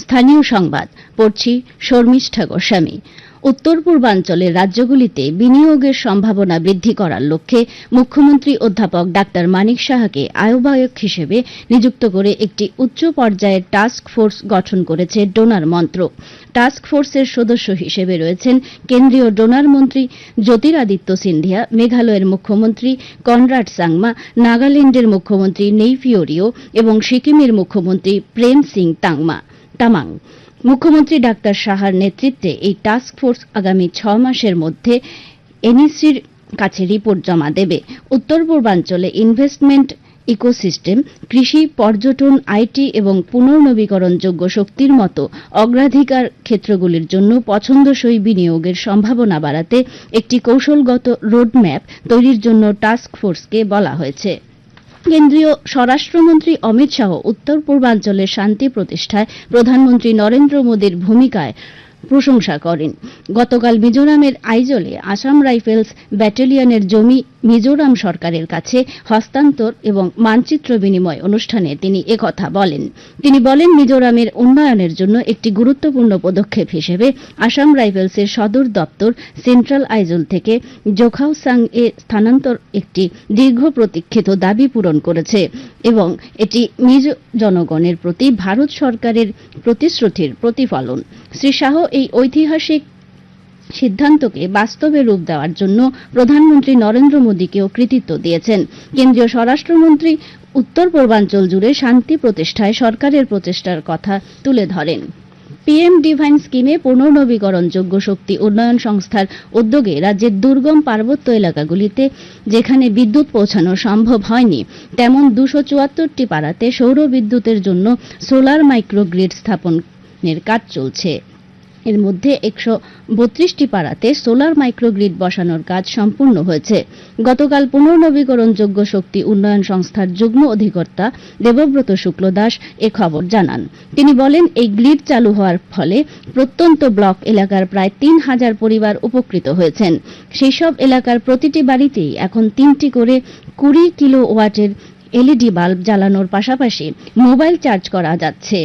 স্থানীয় সংবাদ পড়ছি শর্মিষ্ঠা গোস্বামী। উত্তর পূর্বাঞ্চলের রাজ্যগুলিতে বিনিয়োগের সম্ভাবনা বৃদ্ধি করার লক্ষ্যে মুখ্যমন্ত্রী অধ্যাপক ডাক্তার মানিক সাহাকে আহ্বায়ক হিসেবে নিযুক্ত করে একটি উচ্চ পর্যায়ের টাস্ক ফোর্স গঠন করেছে ডোনার মন্ত্রক। টাস্ক ফোর্সের সদস্য হিসেবে রয়েছেন কেন্দ্রীয় ডোনার মন্ত্রী জ্যোতিরাদিত্য সিন্ধিয়া, মেঘালয়ের মুখ্যমন্ত্রী কনরাড সাংমা, নাগাল্যান্ডের মুখ্যমন্ত্রী নেইফিউ রিও এবং সিকিমের মুখ্যমন্ত্রী প্রেম সিং তামাং। মুখ্যমন্ত্রী ডাক্তার সাহার নেতৃত্বে এই টাস্ক ফোর্স আগামী 6 মাসের মধ্যে এনইসির কাছে রিপোর্ট জমা দেবে। উত্তর পূর্বাঞ্চলে ইনভেস্টমেন্ট ইকোসিস্টেম, কৃষি, পর্যটন, আইটি এবং পুনর্নবীকরণযোগ্য শক্তির মতো অগ্রাধিকার ক্ষেত্রগুলির জন্য পছন্দসই বিনিয়োগের সম্ভাবনা বাড়াতে একটি কৌশলগত রোডম্যাপ তৈরির জন্য টাস্ক ফোর্সকে বলা হয়েছে। কেন্দ্রীয় স্বরাষ্ট্রমন্ত্রী অমিত শাহ উত্তর পূর্বাঞ্চলের শান্তি প্রতিষ্ঠায় প্রধানমন্ত্রী নরেন্দ্র মোদীর ভূমিকায় প্রশংসা করেন। গতকাল মিজোরামের আইজলে আসাম রাইফেলস ব্যাটালিয়নের জমি মিজোরাম সরকারের কাছে হস্তান্তর এবং মানচিত্র বিনিময় অনুষ্ঠানে তিনি একথা বলেন। তিনি বলেন, মিজোরামের উন্নয়নের জন্য একটি গুরুত্বপূর্ণ পদক্ষেপ হিসেবে আসাম রাইফেলসের সদর দপ্তর সেন্ট্রাল আইজল থেকে জোখাউসাং এ স্থানান্তর একটি দীর্ঘ প্রতীক্ষিত দাবি পূরণ করেছে এবং এটি মিজো জনগণের প্রতি ভারত সরকারের প্রতিশ্রুতির প্রতিফলন। শ্রী শাহ এই ঐতিহাসিক সিদ্ধান্তকে বাস্তবে রূপ দেওয়ার জন্য প্রধানমন্ত্রী নরেন্দ্র মোদীকেও কৃতিত্ব দিয়েছেন। কেন্দ্রীয় স্বরাষ্ট্রমন্ত্রী উত্তর পূর্বাঞ্চল জুড়ে শান্তি প্রতিষ্ঠায় সরকারের প্রচেষ্টার কথা তুলে ধরেন। পিএম ডিভাইন স্কিমে পুনর্নবীকরণযোগ্য শক্তি উন্নয়ন সংস্থার উদ্যোগে রাজ্যের দুর্গম পার্বত্য এলাকাগুলিতে যেখানে বিদ্যুৎ পৌঁছানো সম্ভব হয়নি তেমন 274টি পাড়াতে সৌর বিদ্যুতের জন্য সোলার মাইক্রোগ্রিড স্থাপনের কাজ চলছে। এর মধ্যে 132টি পাড়াতে সোলার মাইক্রোগ্রিড বসানোর কাজ সম্পূর্ণ হয়েছে। গতকাল পুনর্নবীকরণযোগ্য শক্তি উন্নয়ন সংস্থার যুগ্ম অধিকর্তা দেবব্রত শুক্ল দাস এ খবর জানান। তিনি বলেন, এই গ্রিড চালু হওয়ার ফলে প্রত্যন্ত ব্লক এলাকার প্রায় 3000 পরিবার উপকৃত হয়েছেন। সেই সব এলাকার প্রতিটি বাড়িতেই এখন 3টি করে 20 কিলোওয়াটের এলইডি বাল্ব জ্বালানোর পাশাপাশি মোবাইল চার্জ করা যাচ্ছে।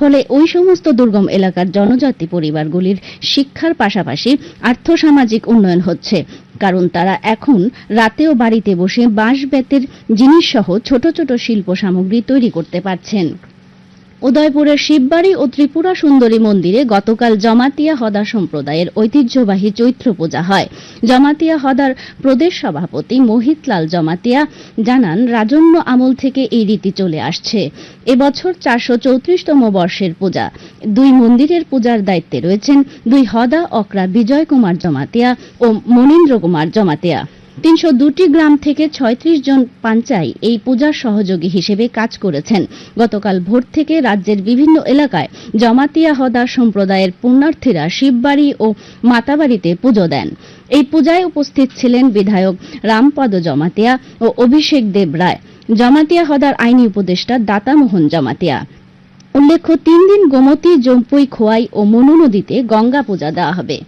ফলে ওই সমস্ত দুর্গম এলাকার জনজাতি পরিবারগুলির শিক্ষার পাশাপাশি আর্থসামাজিক উন্নয়ন হচ্ছে, কারণ তারা এখন রাতেও বাড়িতে বসে বাঁশ বেতের জিনিস সহ ছোট ছোট শিল্প সামগ্রী তৈরি করতে পারছেন। উদয়পুরের শিববাড়ি ও ত্রিপুরা সুন্দরী মন্দিরে গতকাল জমাতিয়া হদা সম্প্রদায়ের ঐতিহ্যবাহী চৈত্র পূজা হয়। জমাতিয়া হদার প্রদেশ সভাপতি মোহিতলাল জমাতিয়া জানান, রাজন্য আমল থেকে এই রীতি চলে আসছে। এবছর 434তম বর্ষের পূজা। দুই মন্দিরের পূজার দায়িত্বে রয়েছেন দুই হদা অকরা বিজয় কুমার জমাতিয়া ও মনীন্দ্র কুমার জমাতিয়া। 302টি গ্রাম থেকে 36 জন পাঞ্চাই এই পূজার সহযোগী হিসেবে কাজ করেছেন। গতকাল ভোর থেকে রাজ্যের বিভিন্ন এলাকায় জমাতিয়া হদা সম্প্রদায়ের পুণ্যার্থীরা শিববাড়ি ও মাতাবাড়িতে পুজো দেন। এই পূজায় উপস্থিত ছিলেন বিধায়ক রামপদ জমাতিয়া ও অভিষেক দেব রায়, জমাতিয়া হদার আইনি উপদেষ্টা দাতামোহন জমাতিয়া। উল্লেখ্য, 3 দিন গোমতী, জম্পুই, খোয়াই ও মনু নদীতে গঙ্গা পূজা দেওয়া হবে।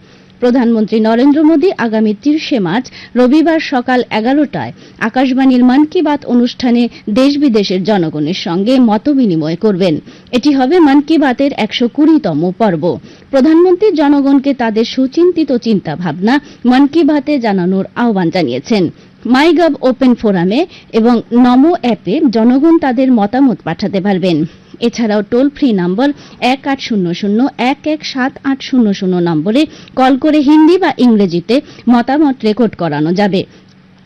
প্রধানমন্ত্রী নরেন্দ্র মোদী আগামী 30শে মার্চ রবিবার সকাল 11টায় আকাশবাণীর মন কি বাত অনুষ্ঠানে দেশ বিদেশের জনগণের সঙ্গে মতবিনিময় করবেন। এটি হবে মন কি বাতের 120তম পর্ব। প্রধানমন্ত্রী জনগণকে তাদের সুচিন্তিত চিন্তা ভাবনা মন কি বাতে জানানোর আহ্বান জানিয়েছেন। মাইগভ ওপেন ফোরামে এবং নমো অ্যাপে জনগণ তাদের মতামত পাঠাতে পারবেন। এছাড়াও টোল ফ্রি নম্বর 1800-117800 নম্বরে কল করে হিন্দি বা ইংরেজিতে মতামত রেকর্ড করানো যাবে।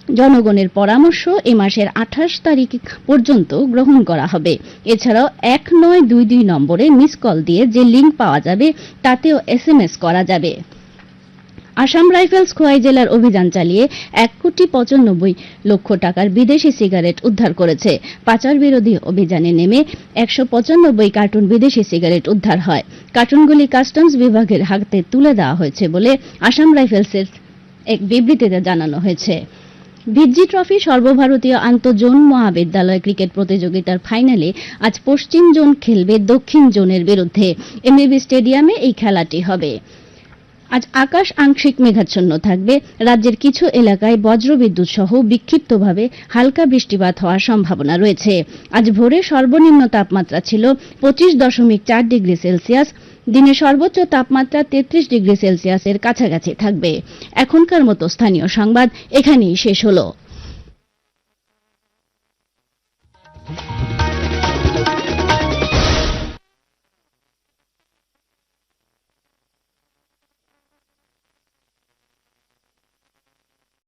জনগণের পরামর্শ এ মাসের 28 তারিখ পর্যন্ত গ্রহণ করা হবে। এছাড়াও 1922 নম্বরে মিস কল দিয়ে যে লিঙ্ক পাওয়া যাবে তাতেও SMS করা যাবে। আসাম রাইফেলস খোয়াই জেলার অভিযান চালিয়ে 1,95,00,000 টাকার বিদেশি সিগারেট উদ্ধার করেছে। পাচার বিরোধী অভিযানে নেমে 195 কার্টুন বিদেশি সিগারেট উদ্ধার হয়। কার্টুনগুলি কাস্টমস বিভাগের হাতে তুলে দেওয়া হয়েছে বলে আসাম রাইফেলসের এক বিবৃতিতে জানানো হয়েছে। ভিজি ট্রফি সর্বভারতীয় আন্তঃজোন মহাবিদ্যালয় ক্রিকেট প্রতিযোগিতার ফাইনালে আজ পশ্চিম জোন খেলবে দক্ষিণ জোনের বিরুদ্ধে। এমবিবি স্টেডিয়ামে এই খেলাটি হবে। আজ আকাশ আংশিক মেঘাচ্ছন্ন থাকবে। রাজ্যের কিছু এলাকায় বজ্রবিদ্যুৎ সহ বিক্ষিপ্তভাবে হালকা বৃষ্টিপাত হওয়ার সম্ভাবনা রয়েছে। আজ ভোরে সর্বনিম্ন তাপমাত্রা ছিল 25.4 ডিগ্রি সেলসিয়াস। দিনের সর্বোচ্চ তাপমাত্রা 33 ডিগ্রি সেলসিয়াসের কাছাকাছি থাকবে। এখনকার মতো স্থানীয় সংবাদ এখানেই শেষ হলো।